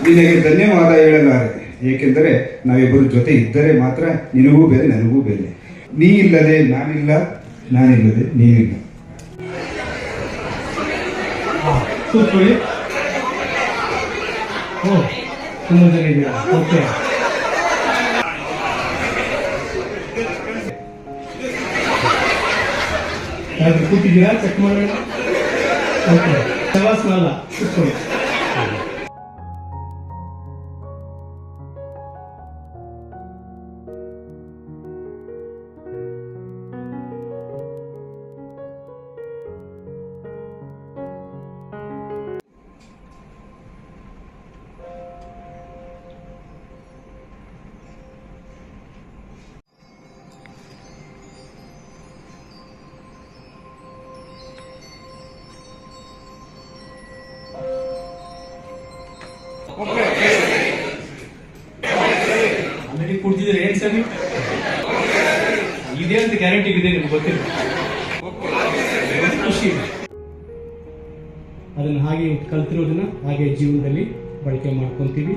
ನಿನಗೆ ಧನ್ಯವಾದ ಹೇಳಲಾರೆ, ಏಕೆಂದರೆ ನಾವಿಬ್ಬರು ಜೊತೆ ಇದ್ದರೆ ಮಾತ್ರ ನಿನಗೂ ಬೆಲೆ ನನಗೂ ಬೆಲೆ. ನೀ ಇಲ್ಲದೆ ನಾನಿಲ್ಲ, ನಾನಿಲ್ಲದೆ ನೀನಿಲ್ಲ. ಕೂತ್ಕೊಳ್ಳಿ. ತುಂಬ ಜನ ಇದ್ದೀರಾ? ಓಕೆ. ಕೂತಿದ್ದೀರಾ? ಚೆಕ್ ಮಾಡೋಣ. ಓಕೆ, ಶವಾಸನ ಕೂತ್ಕೊಳ್ಳಿ. ಆಲ್ರೆಡಿ ಕುಡ್ತಿದ್ರೆ ಏನ್ ಸರಿ ಇದೆ ಅಂತ ಗ್ಯಾರಂಟಿ ಇದೆ, ನಿಮ್ಗೆ ಗೊತ್ತಿಲ್ಲ. ಖುಷಿ ಅದನ್ನ ಹಾಗೆ ಕಲ್ತಿರೋದನ್ನ ಹಾಗೆ ಜೀವನದಲ್ಲಿ ಬಳಕೆ ಮಾಡ್ಕೊಂತೀವಿ.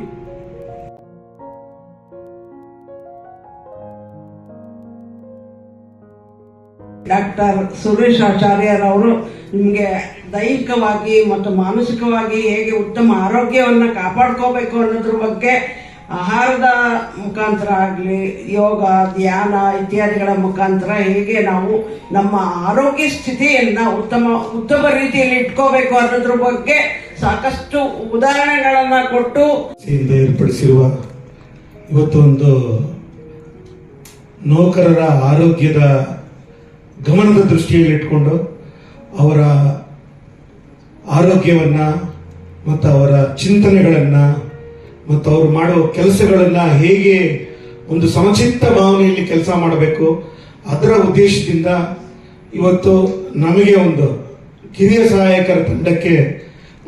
ಡಾಕ್ಟರ್ ಸುರೇಶ್ ಆಚಾರ್ಯರವರು ನಿಮಗೆ ದೈಹಿಕವಾಗಿ ಮತ್ತು ಮಾನಸಿಕವಾಗಿ ಹೇಗೆ ಉತ್ತಮ ಆರೋಗ್ಯವನ್ನು ಕಾಪಾಡ್ಕೋಬೇಕು ಅನ್ನೋದ್ರ ಬಗ್ಗೆ ಆಹಾರದ ಮುಖಾಂತರ ಆಗಲಿ, ಯೋಗ, ಧ್ಯಾನ ಇತ್ಯಾದಿಗಳ ಮುಖಾಂತರ ಹೇಗೆ ನಾವು ನಮ್ಮ ಆರೋಗ್ಯ ಸ್ಥಿತಿಯನ್ನು ಉತ್ತಮ ರೀತಿಯಲ್ಲಿ ಇಟ್ಕೋಬೇಕು ಅನ್ನೋದ್ರ ಬಗ್ಗೆ ಸಾಕಷ್ಟು ಉದಾಹರಣೆಗಳನ್ನು ಕೊಟ್ಟು ಏರ್ಪಡಿಸಿರುವ ಇವತ್ತು ಒಂದು ನೌಕರರ ಆರೋಗ್ಯದ ಗಮನದ ದೃಷ್ಟಿಯಲ್ಲಿ ಇಟ್ಕೊಂಡು ಅವರ ಆರೋಗ್ಯವನ್ನ ಮತ್ತು ಅವರ ಚಿಂತನೆಗಳನ್ನ ಮತ್ತು ಅವರು ಮಾಡೋ ಕೆಲಸಗಳನ್ನ ಹೇಗೆ ಒಂದು ಸಮಚಿತ್ತ ಭಾವನೆಯಲ್ಲಿ ಕೆಲಸ ಮಾಡಬೇಕು, ಅದರ ಉದ್ದೇಶದಿಂದ ಇವತ್ತು ನಮಗೆ ಒಂದು ಕಿರಿಯ ಸಹಾಯಕರ ತಂಡಕ್ಕೆ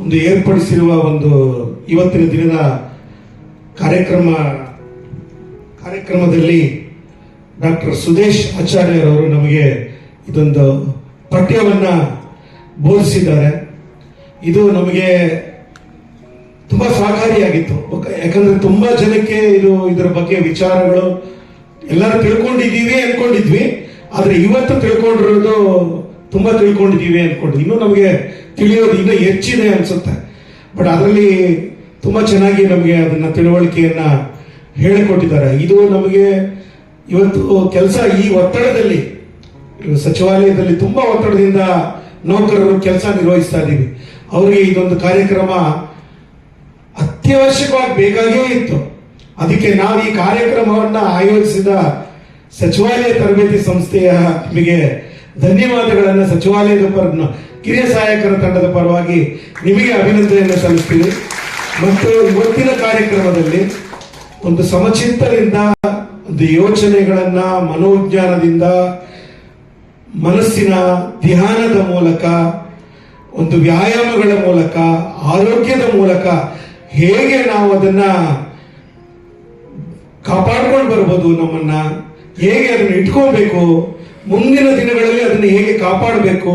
ಒಂದು ಏರ್ಪಡಿಸಿರುವ ಒಂದು ಇವತ್ತಿನ ದಿನದ ಕಾರ್ಯಕ್ರಮದಲ್ಲಿ ಡಾಕ್ಟರ್ ಸುದೇಶ್ ಆಚಾರ್ಯರವರು ನಮಗೆ ಇದೊಂದು ಪಠ್ಯವನ್ನ ಬೋಧಿಸಿದ್ದಾರೆ. ಇದು ನಮಗೆ ತುಂಬಾ ಸಹಕಾರಿಯಾಗಿತ್ತು. ಯಾಕಂದ್ರೆ ತುಂಬಾ ಜನಕ್ಕೆ ಇದರ ಬಗ್ಗೆ ವಿಚಾರಗಳು ಎಲ್ಲರೂ ಅನ್ಕೊಂಡಿದ್ವಿ, ಆದ್ರೆ ಇವತ್ತು ತಿಳ್ಕೊಂಡಿರೋದು ತುಂಬಾ ತಿಳ್ಕೊಂಡಿದೀವಿ ಅನ್ಕೊಂಡಿದ್ವಿ. ಇನ್ನೂ ನಮಗೆ ತಿಳಿಯೋದು ಇನ್ನೂ ಹೆಚ್ಚಿದೆ ಅನ್ಸುತ್ತೆ. ಬಟ್ ಅದರಲ್ಲಿ ತುಂಬಾ ಚೆನ್ನಾಗಿ ನಮಗೆ ಅದನ್ನ ತಿಳುವಳಿಕೆಯನ್ನ ಹೇಳಿಕೊಟ್ಟಿದ್ದಾರೆ. ಇದು ನಮಗೆ ಇವತ್ತು ಕೆಲಸ ಈ ಒತ್ತಡದಲ್ಲಿ ಸಚಿವಾಲಯದಲ್ಲಿ ತುಂಬಾ ಒತ್ತಡದಿಂದ ನೌಕರರು ಕೆಲಸ ನಿರ್ವಹಿಸ್ತಾ ಇದ್ದೀವಿ. ಅವರಿಗೆ ಇದೊಂದು ಕಾರ್ಯಕ್ರಮ ಅತ್ಯವಶ್ಯಕವಾಗಿ ಬೇಕಾಗೇ ಇತ್ತು. ಅದಕ್ಕೆ ನಾವು ಈ ಕಾರ್ಯಕ್ರಮವನ್ನ ಆಯೋಜಿಸಿದ ಸಚಿವಾಲಯ ತರಬೇತಿ ಸಂಸ್ಥೆಯ ನಿಮಗೆ ಧನ್ಯವಾದಗಳನ್ನು ಸಚಿವಾಲಯದ ಕಿರಿಯ ಸಹಾಯಕರ ತಂಡದ ಪರವಾಗಿ ನಿಮಗೆ ಅಭಿನಂದನೆಯನ್ನು ಸಲ್ಲಿಸ್ತೀವಿ. ಮತ್ತು ಇವತ್ತಿನ ಕಾರ್ಯಕ್ರಮದಲ್ಲಿ ಒಂದು ಸಮಚಿತ್ತದಿಂದ ಒಂದು ಯೋಚನೆಗಳನ್ನ ಮನೋವಿಜ್ಞಾನದಿಂದ ಮನಸ್ಸಿನ ಧ್ಯಾನದ ಮೂಲಕ ಒಂದು ವ್ಯಾಯಾಮಗಳ ಮೂಲಕ ಆರೋಗ್ಯದ ಮೂಲಕ ಹೇಗೆ ನಾವು ಅದನ್ನ ಕಾಪಾಡ್ಕೊಂಡು ಬರ್ಬೋದು, ನಮ್ಮನ್ನ ಹೇಗೆ ಅದನ್ನ ಇಟ್ಕೋಬೇಕು, ಮುಂದಿನ ದಿನಗಳಲ್ಲಿ ಅದನ್ನ ಹೇಗೆ ಕಾಪಾಡಬೇಕು,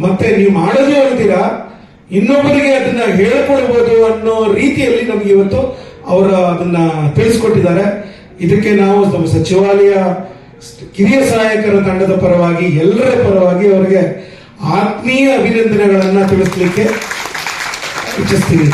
ಮತ್ತೆ ನೀವು ಮಾಡೋದು ಅಂತೀರಾ ಇನ್ನೊಬ್ಬರಿಗೆ ಅದನ್ನ ಹೇಳ್ಕೊಡ್ಬೋದು ಅನ್ನೋ ರೀತಿಯಲ್ಲಿ ನಮ್ಗೆ ಇವತ್ತು ಅವರು ಅದನ್ನ ತಿಳಿಸ್ಕೊಟ್ಟಿದ್ದಾರೆ. ಇದಕ್ಕೆ ನಾವು ನಮ್ಮ ಸಚಿವಾಲಯ ಕಿರಿಯ ಸಹಾಯಕರ ತಂಡದ ಪರವಾಗಿ ಎಲ್ಲರ ಪರವಾಗಿ ಅವರಿಗೆ ಆತ್ಮೀಯ ಅಭಿನಂದನೆಗಳನ್ನ ತಿಳಿಸ್ಲಿಕ್ಕೆ ಇಚ್ಛಿಸ್ತೀವಿ.